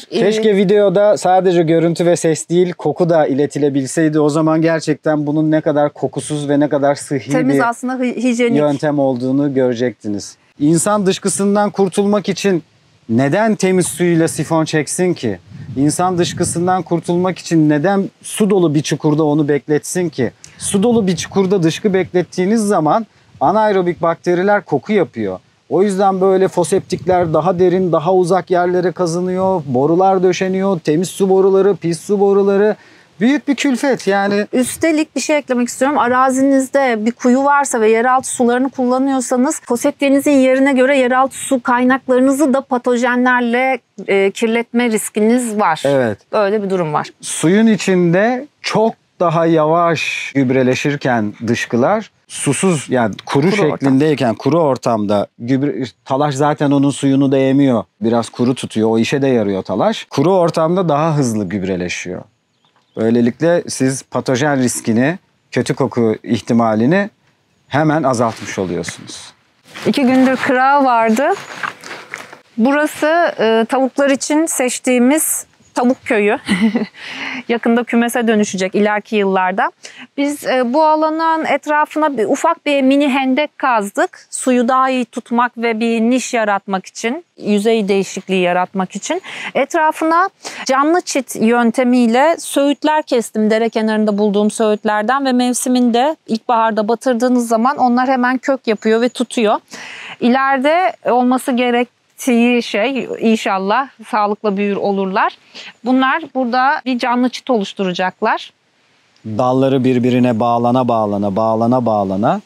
Keşke videoda sadece görüntü ve ses değil, koku da iletilebilseydi. O zaman gerçekten bunun ne kadar kokusuz ve ne kadar sıhhi temiz, bir aslında hijyenik yöntem olduğunu görecektiniz. İnsan dışkısından kurtulmak için neden temiz suyla sifon çeksin ki? İnsan dışkısından kurtulmak için neden su dolu bir çukurda onu bekletsin ki? Su dolu bir çukurda dışkı beklettiğiniz zaman anaerobik bakteriler koku yapıyor. O yüzden böyle foseptikler daha derin, daha uzak yerlere kazınıyor. Borular döşeniyor. Temiz su boruları, pis su boruları. Büyük bir külfet yani. Üstelik bir şey eklemek istiyorum. Arazinizde bir kuyu varsa ve yeraltı sularını kullanıyorsanız foseptiğinizin yerine göre yeraltı su kaynaklarınızı da patojenlerle kirletme riskiniz var. Evet. Böyle bir durum var. Suyun içinde çok daha yavaş gübreleşirken dışkılar, susuz yani kuru şeklindeyken, kuru ortamda talaş zaten onun suyunu da emiyor. Biraz kuru tutuyor. O işe de yarıyor talaş. Kuru ortamda daha hızlı gübreleşiyor. Böylelikle siz patojen riskini, kötü koku ihtimalini hemen azaltmış oluyorsunuz. 2 gündür kırağı vardı. Burası tavuklar için seçtiğimiz tavuk köyü. Yakında kümese dönüşecek ileriki yıllarda. Biz bu alanın etrafına ufak bir mini hendek kazdık. Suyu daha iyi tutmak ve bir niş yaratmak için, yüzey değişikliği yaratmak için. Etrafına canlı çit yöntemiyle söğütler kestim. Dere kenarında bulduğum söğütlerden ve mevsiminde ilkbaharda batırdığınız zaman onlar hemen kök yapıyor ve tutuyor. İleride olması gerektiği inşallah sağlıkla büyür olurlar. Bunlar burada bir canlı çit oluşturacaklar. Dalları birbirine bağlana.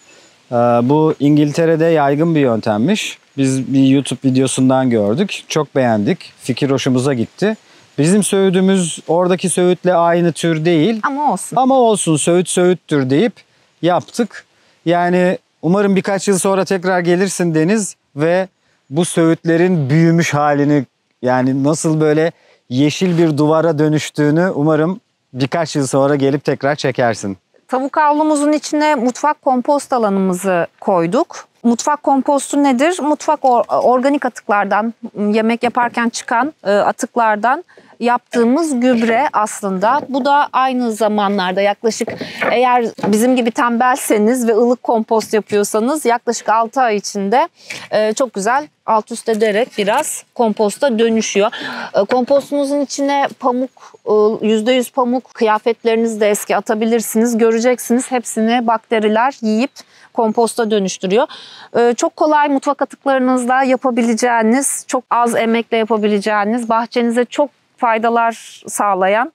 Bu İngiltere'de yaygın bir yöntemmiş. Biz bir YouTube videosundan gördük. Çok beğendik. Fikir hoşumuza gitti. Bizim söğüdümüz oradaki söğütle aynı tür değil. Ama olsun. Ama olsun, söğüt söğüttür deyip yaptık. Yani umarım birkaç yıl sonra tekrar gelirsin Deniz ve bu söğütlerin büyümüş halini, yani nasıl böyle yeşil bir duvara dönüştüğünü umarım birkaç yıl sonra gelip tekrar çekersin. Tavuk avlumuzun içine mutfak kompost alanımızı koyduk. Mutfak kompostu nedir? Mutfak organik atıklardan, yemek yaparken çıkan atıklardan yaptığımız gübre aslında. Bu da aynı zamanlarda yaklaşık, eğer bizim gibi tembelseniz ve ılık kompost yapıyorsanız yaklaşık 6 ay içinde çok güzel alt üst ederek biraz komposta dönüşüyor. Kompostunuzun içine pamuk, %100 pamuk, kıyafetlerinizi de eski atabilirsiniz. Göreceksiniz, hepsini bakteriler yiyip komposta dönüştürüyor. Çok kolay mutfak atıklarınızla yapabileceğiniz, çok az emekle yapabileceğiniz, bahçenize çok faydalar sağlayan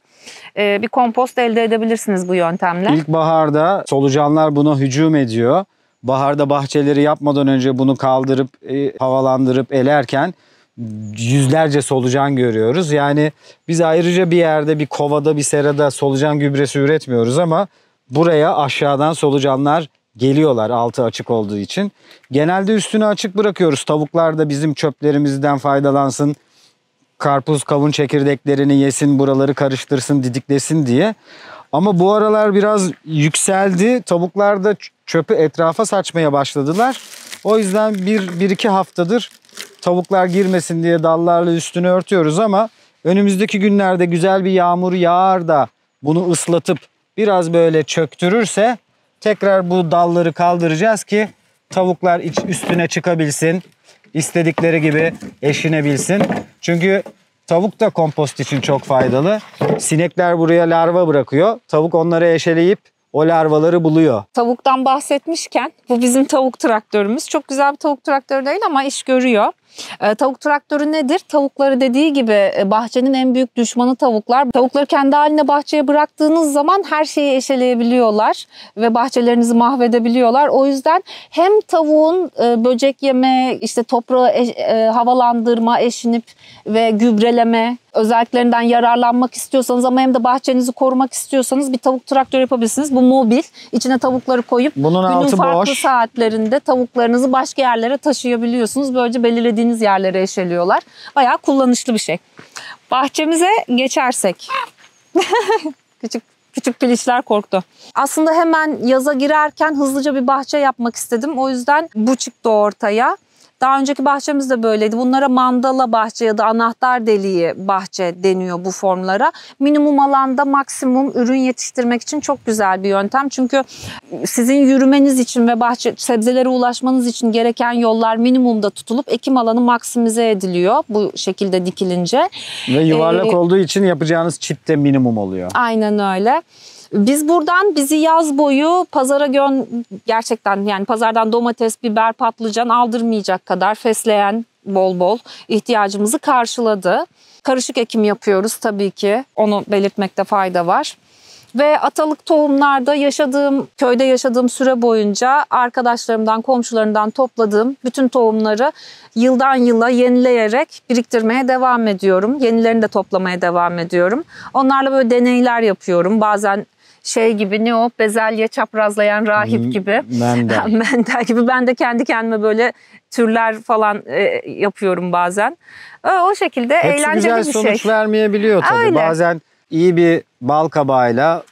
bir kompost elde edebilirsiniz bu yöntemle. İlkbaharda solucanlar buna hücum ediyor. Baharda bahçeleri yapmadan önce bunu kaldırıp havalandırıp elerken yüzlerce solucan görüyoruz. Yani biz ayrıca bir yerde, bir kovada, bir serada solucan gübresi üretmiyoruz ama buraya aşağıdan solucanlar geliyorlar altı açık olduğu için. Genelde üstünü açık bırakıyoruz. Tavuklar da bizim çöplerimizden faydalansın. Karpuz, kavun çekirdeklerini yesin, buraları karıştırsın, didiklesin diye. Ama bu aralar biraz yükseldi. Tavuklar da çöpü etrafa saçmaya başladılar. O yüzden bir iki haftadır tavuklar girmesin diye dallarla üstünü örtüyoruz ama önümüzdeki günlerde güzel bir yağmur yağar da bunu ıslatıp biraz böyle çöktürürse tekrar bu dalları kaldıracağız ki tavuklar üstüne çıkabilsin. İstedikleri gibi eşinebilsin. Çünkü tavuk da kompost için çok faydalı. Sinekler buraya larva bırakıyor. Tavuk onları eşeleyip o larvaları buluyor. Tavuktan bahsetmişken bu bizim tavuk traktörümüz. Çok güzel bir tavuk traktörü değil ama iş görüyor. Tavuk traktörü nedir? Tavukları dediği gibi bahçenin en büyük düşmanı tavuklar. Tavukları kendi haline bahçeye bıraktığınız zaman her şeyi eşeleyebiliyorlar ve bahçelerinizi mahvedebiliyorlar. O yüzden hem tavuğun böcek yeme, işte toprağı havalandırma, eşinip ve gübreleme özelliklerinden yararlanmak istiyorsanız ama hem de bahçenizi korumak istiyorsanız bir tavuk traktörü yapabilirsiniz. Bu mobil. İçine tavukları koyup bunun günün altı farklı boş. saatlerinde tavuklarınızı başka yerlere taşıyabiliyorsunuz. Böylece belirlediğiniz yerlere eşeliyorlar. Bayağı kullanışlı bir şey. Bahçemize geçersek. Küçük pilişler korktu. Aslında hemen yaza girerken hızlıca bir bahçe yapmak istedim. O yüzden bu çıktı ortaya. Daha önceki bahçemiz de böyleydi. Bunlara mandala bahçe ya da anahtar deliği bahçe deniyor bu formlara. Minimum alanda maksimum ürün yetiştirmek için çok güzel bir yöntem. Çünkü sizin yürümeniz için ve bahçe sebzelere ulaşmanız için gereken yollar minimumda tutulup ekim alanı maksimize ediliyor bu şekilde dikilince. Ve yuvarlak olduğu için yapacağınız çit de minimum oluyor. Aynen öyle. Biz buradan bizi yaz boyu pazara gerçekten yani pazardan domates, biber, patlıcan aldırmayacak kadar fesleğen bol bol ihtiyacımızı karşıladı. Karışık ekim yapıyoruz tabii ki. Onu belirtmekte fayda var. Ve atalık tohumlarda köyde yaşadığım süre boyunca arkadaşlarımdan, komşularımdan topladığım bütün tohumları yıldan yıla yenileyerek biriktirmeye devam ediyorum. Yenilerini de toplamaya devam ediyorum. Onlarla böyle deneyler yapıyorum. Bazen gibi ne o bezelye çaprazlayan rahip gibi. Mendel. Mendel gibi. Ben de kendi kendime böyle türler falan yapıyorum bazen. O şekilde Hepsi eğlenceli güzel bir şey. sonuç vermeyebiliyor tabii. Öyle. Bazen iyi bir bal kabağıyla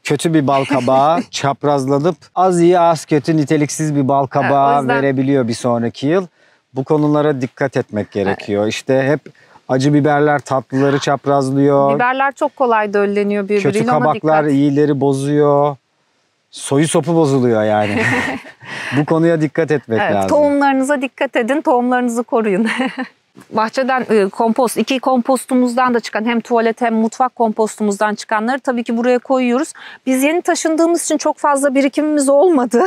kötü bir bal kabağı çaprazlanıp az iyi az kötü niteliksiz bir bal kabağı o yüzden verebiliyor bir sonraki yıl. Bu konulara dikkat etmek gerekiyor. İşte hep acı biberler tatlıları çaprazlıyor. Biberler çok kolay dölleniyor birbiriyle. Kötü Ona kabaklar dikkat. iyileri bozuyor. Soyu sopu bozuluyor yani. Bu konuya dikkat etmek lazım. Tohumlarınıza dikkat edin, tohumlarınızı koruyun. Bahçeden kompost, 2 kompostumuzdan da çıkan hem tuvalet hem mutfak kompostumuzdan çıkanları tabii ki buraya koyuyoruz. Biz yeni taşındığımız için çok fazla birikimimiz olmadı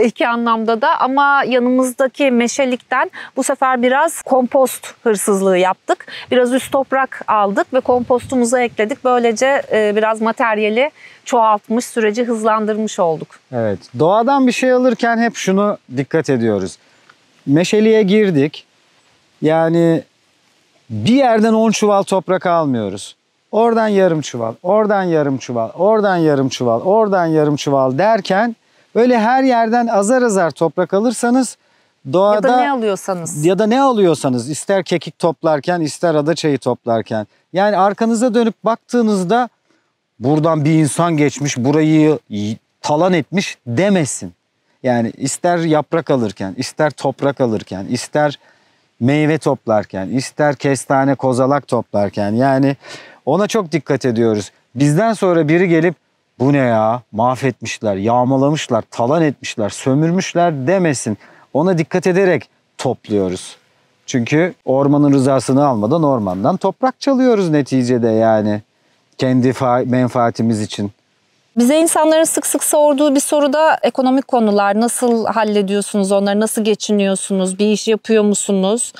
iki anlamda da ama yanımızdaki meşelikten bu sefer biraz kompost hırsızlığı yaptık. Biraz üst toprak aldık ve kompostumuza ekledik. Böylece biraz materyali çoğaltmış, süreci hızlandırmış olduk. Evet. Doğadan bir şey alırken hep şunu dikkat ediyoruz. Meşeliğe girdik. Yani bir yerden 10 çuval toprak almıyoruz. Oradan yarım çuval, oradan yarım çuval, oradan yarım çuval, oradan yarım çuval derken böyle her yerden azar azar toprak alırsanız doğada Ya da ne alıyorsanız ister kekik toplarken ister adaçayı toplarken yani arkanıza dönüp baktığınızda buradan bir insan geçmiş burayı talan etmiş demesin. Yani ister yaprak alırken, ister toprak alırken, ister meyve toplarken, ister kestane kozalak toplarken yani Ona çok dikkat ediyoruz. Bizden sonra biri gelip bu ne ya, mahvetmişler, yağmalamışlar, talan etmişler, sömürmüşler demesin. Ona dikkat ederek topluyoruz. Çünkü ormanın rızasını almadan ormandan toprak çalıyoruz neticede yani. Kendi menfaatimiz için. Bize insanların sık sık sorduğu bir soru da ekonomik konular. Nasıl hallediyorsunuz onları, nasıl geçiniyorsunuz, bir iş yapıyor musunuz?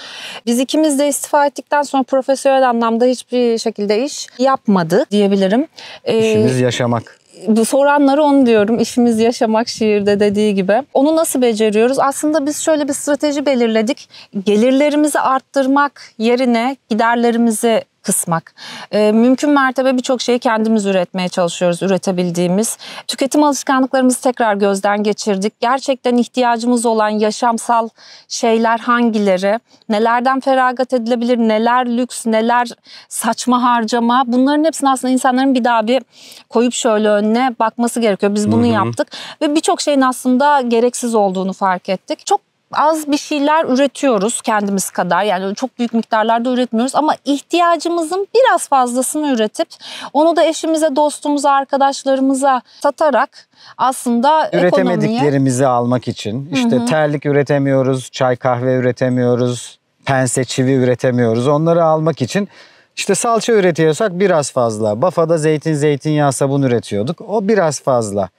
Biz ikimiz de istifa ettikten sonra profesyonel anlamda hiçbir şekilde iş yapmadı diyebilirim. İşimiz yaşamak. Soranlara onu diyorum. İşimiz yaşamak, şiirde dediği gibi. Onu nasıl beceriyoruz? Aslında biz şöyle bir strateji belirledik. Gelirlerimizi arttırmak yerine giderlerimizi kısmak. Mümkün mertebe birçok şeyi kendimiz üretmeye çalışıyoruz, üretebildiğimiz. Tüketim alışkanlıklarımızı tekrar gözden geçirdik. Gerçekten ihtiyacımız olan yaşamsal şeyler hangileri? Nelerden feragat edilebilir? Neler lüks, neler saçma harcama? Bunların hepsini aslında insanların bir daha bir koyup şöyle önüne bakması gerekiyor. Biz bunu yaptık ve birçok şeyin aslında gereksiz olduğunu fark ettik. Çok az bir şeyler üretiyoruz kendimiz kadar. Yani çok büyük miktarlarda üretmiyoruz ama ihtiyacımızın biraz fazlasını üretip onu da eşimize, dostumuza, arkadaşlarımıza satarak aslında üretemediklerimizi almak için işte terlik üretemiyoruz, çay kahve üretemiyoruz, pense çivi üretemiyoruz. Onları almak için işte salça üretiyorsak biraz fazla. Bafada zeytinyağı sabun üretiyorduk. O biraz fazla.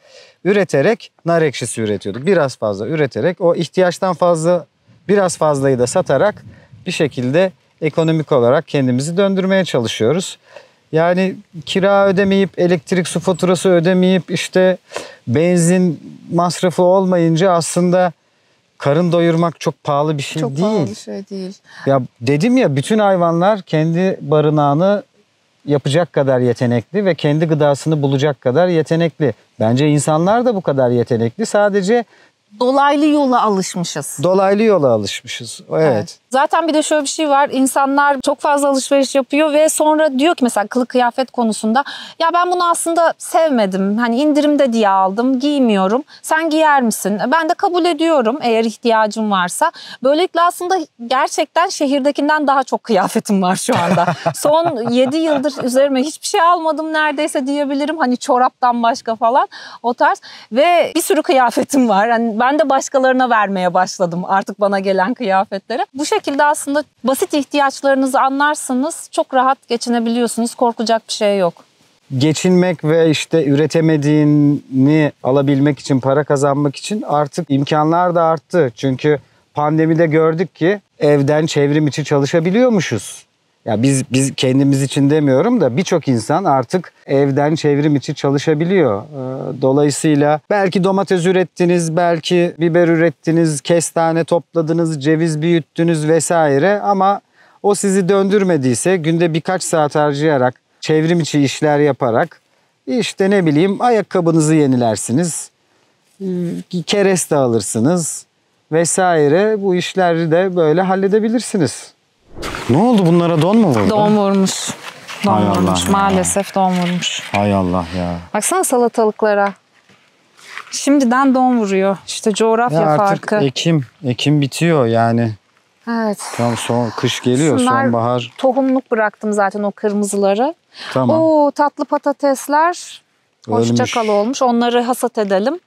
Üreterek nar ekşisi üretiyorduk. Biraz fazla üreterek o ihtiyaçtan fazla biraz fazlayı da satarak bir şekilde ekonomik olarak kendimizi döndürmeye çalışıyoruz. Yani kira ödemeyip, elektrik su faturası ödemeyip işte benzin masrafı olmayınca aslında karın doyurmak çok pahalı bir şey değil. Çok pahalı bir şey değil. Ya dedim ya bütün hayvanlar kendi barınağını yapacak kadar yetenekli ve kendi gıdasını bulacak kadar yetenekli. Bence insanlar da bu kadar yetenekli. Sadece dolaylı yola alışmışız. Dolaylı yola alışmışız. Evet. Zaten bir de şöyle bir şey var. İnsanlar çok fazla alışveriş yapıyor ve sonra diyor ki mesela kılık kıyafet konusunda ya ben bunu aslında sevmedim. Hani indirimde diye aldım, giymiyorum. Sen giyer misin? Ben de kabul ediyorum eğer ihtiyacım varsa. Böylelikle aslında gerçekten şehirdekinden daha çok kıyafetim var şu anda. Son 7 yıldır üzerime hiçbir şey almadım neredeyse diyebilirim. Hani çoraptan başka falan o tarz ve bir sürü kıyafetim var. Hani ben de başkalarına vermeye başladım artık bana gelen kıyafetleri. Bu şekilde aslında basit ihtiyaçlarınızı anlarsınız, çok rahat geçinebiliyorsunuz, korkacak bir şey yok. Geçinmek ve işte üretemediğini alabilmek için, para kazanmak için artık imkanlar da arttı. Çünkü pandemide gördük ki evden çevrim içi çalışabiliyormuşuz. Ya biz kendimiz için demiyorum da birçok insan artık evden çevrim içi çalışabiliyor. Dolayısıyla belki domates ürettiniz, belki biber ürettiniz, kestane topladınız, ceviz büyüttünüz vesaire ama o sizi döndürmediyse günde birkaç saat harcayarak, çevrim içi işler yaparak işte ne bileyim ayakkabınızı yenilersiniz, kereste alırsınız vesaire bu işleri de böyle halledebilirsiniz. Ne oldu bunlara don mu vurdu? Don vurmuş. Don Hay vurmuş. Allah Maalesef don vurmuş. Hay Allah ya. Baksana salatalıklara. Şimdiden don vuruyor. İşte coğrafya Ya artık farkı. Ekim bitiyor yani. Evet. Tam kış geliyor, Şunlar sonbahar. tohumluk bıraktım zaten o kırmızıları. Tamam. Oo tatlı patatesler. Hoşça kal olmuş. Onları hasat edelim.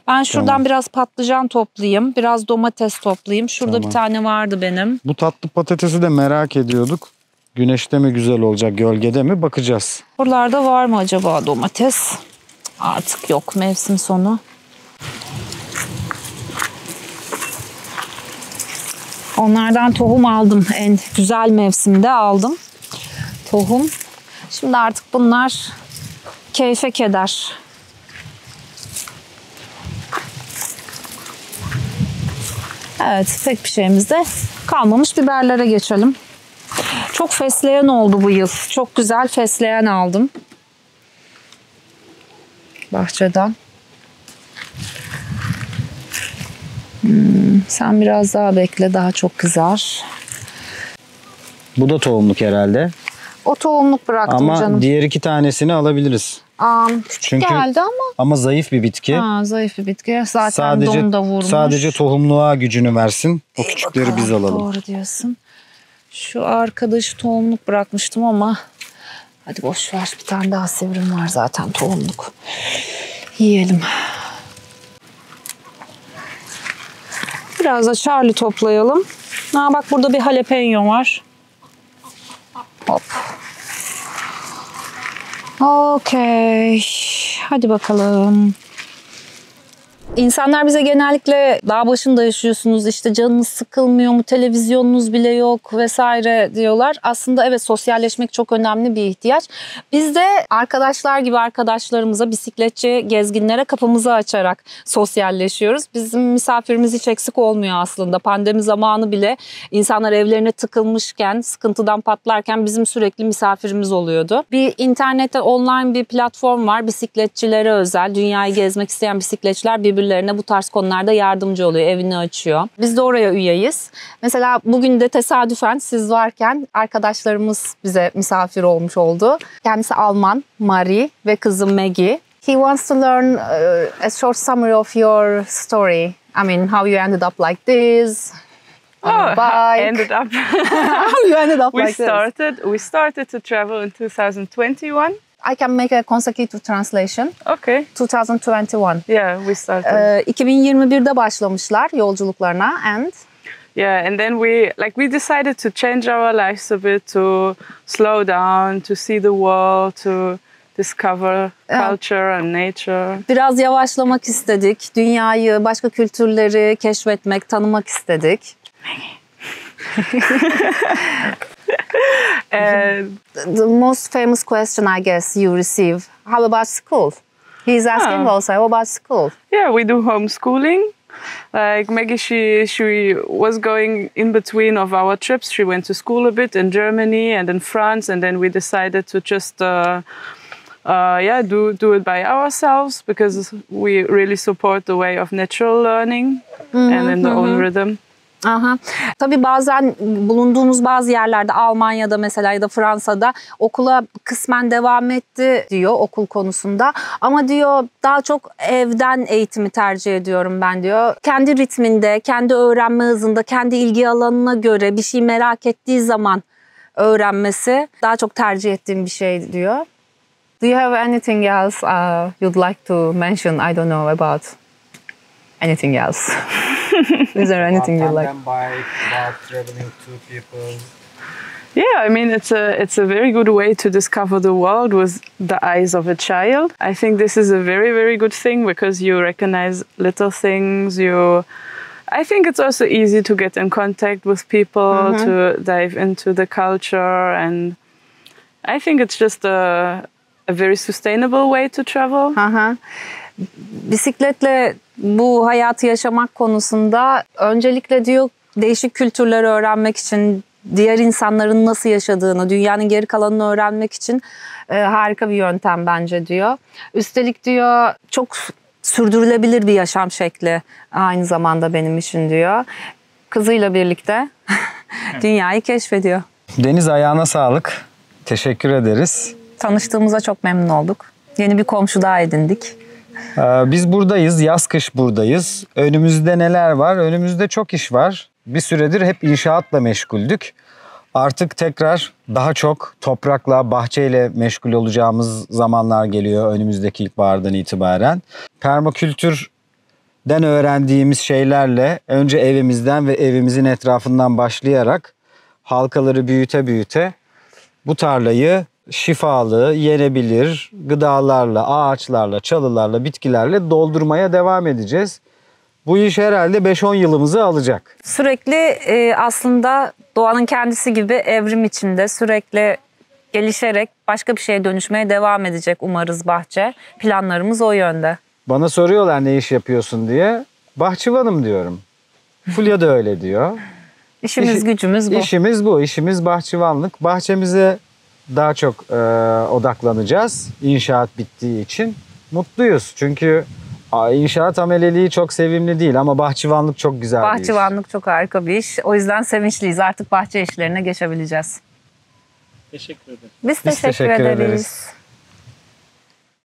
Ben şuradan biraz patlıcan toplayayım. Biraz domates toplayayım. Şurada bir tane vardı benim. Bu tatlı patatesi de merak ediyorduk. Güneşte mi güzel olacak, gölgede mi bakacağız. Buralarda var mı acaba domates? Artık yok, mevsim sonu. Onlardan tohum aldım. En güzel mevsimde aldım. Tohum. Şimdi artık bunlar keyfe keder. Evet, pek bir şeyimiz de kalmamış. Biberlere geçelim. Çok fesleğen oldu bu yıl. Çok güzel fesleğen aldım. Bahçeden. Sen biraz daha bekle, daha çok kızar. Bu da tohumluk herhalde. O tohumluk bıraktım ama canım. diğer 2 tanesini alabiliriz. Küçük Çünkü geldi ama. Ama zayıf bir bitki. Zayıf bir bitki. Zaten don da vurmuş. Sadece tohumluğa gücünü versin. O küçükleri biz alalım. Doğru diyorsun. Şu arkadaşı tohumluk bırakmıştım ama Hadi boş ver, bir tane daha sivrim var zaten tohumluk. Yiyelim. Biraz da Charlie toplayalım. Bak burada bir jalapeno var. Hop. Okey. Hadi bakalım. İnsanlar bize genellikle dağ başında yaşıyorsunuz, işte canınız sıkılmıyor mu, televizyonunuz bile yok vesaire diyorlar. Aslında evet, sosyalleşmek çok önemli bir ihtiyaç. Biz de arkadaşlar gibi arkadaşlarımıza, bisikletçi gezginlere kapımızı açarak sosyalleşiyoruz. Bizim misafirimiz hiç eksik olmuyor aslında. Pandemi zamanı bile insanlar evlerine tıkılmışken, sıkıntıdan patlarken bizim sürekli misafirimiz oluyordu. Bir internette online bir platform var, bisikletçilere özel. Dünyayı gezmek isteyen bisikletçiler birbirlerine bu tarz konularda yardımcı oluyor, evini açıyor. Biz de oraya üyeyiz. Mesela bugün de tesadüfen siz varken arkadaşlarımız bize misafir olmuş oldu. Kendisi Alman, Marie ve kızım Maggie. He wants to learn a short summary of your story. I mean, how you ended up like this. On a bike. Ended up. How you ended up like this. We started to travel in 2021. I can make a consecutive translation. Okay. 2021. Yeah, we started. 2021'de başlamışlar yolculuklarına Yeah, and then we decided to change our lives a bit, to slow down, to see the world, to discover culture and nature. Biraz yavaşlamak istedik. Dünyayı, başka kültürleri keşfetmek, tanımak istedik. The most famous question I guess you receive, how about school? He's asking also, how about school? Yeah, we do homeschooling. Like Maggie, she was going in between of our trips. She went to school a bit in Germany and in France, and then we decided to just do it by ourselves because we really support the way of natural learning and in the own rhythm. Aha. Tabii bazen bulunduğumuz bazı yerlerde, Almanya'da mesela ya da Fransa'da okula kısmen devam etti diyor okul konusunda. Ama diyor daha çok evden eğitimi tercih ediyorum ben diyor. Kendi ritminde, kendi öğrenme hızında, kendi ilgi alanına göre bir şey merak ettiği zaman öğrenmesi daha çok tercih ettiğim bir şey diyor. Do you have anything else you'd like to mention? I don't know about anything else. Is there anything you like? About traveling two people. Yeah, I mean it's a very good way to discover the world with the eyes of a child. I think this is a very, very good thing because you recognize little things. I think it's also easy to get in contact with people, to dive into the culture, and I think it's just a very sustainable way to travel. Bisikletle bu hayatı yaşamak konusunda öncelikle diyor değişik kültürleri öğrenmek için, diğer insanların nasıl yaşadığını, dünyanın geri kalanını öğrenmek için harika bir yöntem bence diyor. Üstelik diyor çok sürdürülebilir bir yaşam şekli aynı zamanda benim için diyor. Kızıyla birlikte dünyayı keşfediyor. Deniz, ayağına sağlık. Teşekkür ederiz. Tanıştığımıza çok memnun olduk. Yeni bir komşu daha edindik. Biz buradayız, yaz kış buradayız. Önümüzde neler var? Önümüzde çok iş var. Bir süredir hep inşaatla meşguldük. Artık tekrar daha çok toprakla, bahçeyle meşgul olacağımız zamanlar geliyor önümüzdeki ilkbahardan itibaren. Permakültürden öğrendiğimiz şeylerle önce evimizden ve evimizin etrafından başlayarak halkaları büyüte büyüte bu tarlayı şifalı, yenebilir gıdalarla, ağaçlarla, çalılarla, bitkilerle doldurmaya devam edeceğiz. Bu iş herhalde 5-10 yılımızı alacak. Sürekli aslında doğanın kendisi gibi evrim içinde sürekli gelişerek başka bir şeye dönüşmeye devam edecek umarız bahçe. Planlarımız o yönde. Bana soruyorlar ne iş yapıyorsun diye. Bahçıvanım diyorum. Fulya da öyle diyor. Gücümüz bu. İşimiz bu. İşimiz bahçıvanlık. Bahçemize daha çok odaklanacağız. İnşaat bittiği için. Mutluyuz. Çünkü inşaat ameleliği çok sevimli değil ama bahçıvanlık çok güzel bir iş. Bahçıvanlık çok harika bir iş. O yüzden sevinçliyiz. Artık bahçe işlerine geçebileceğiz. Teşekkür ederim. Biz teşekkür ederiz.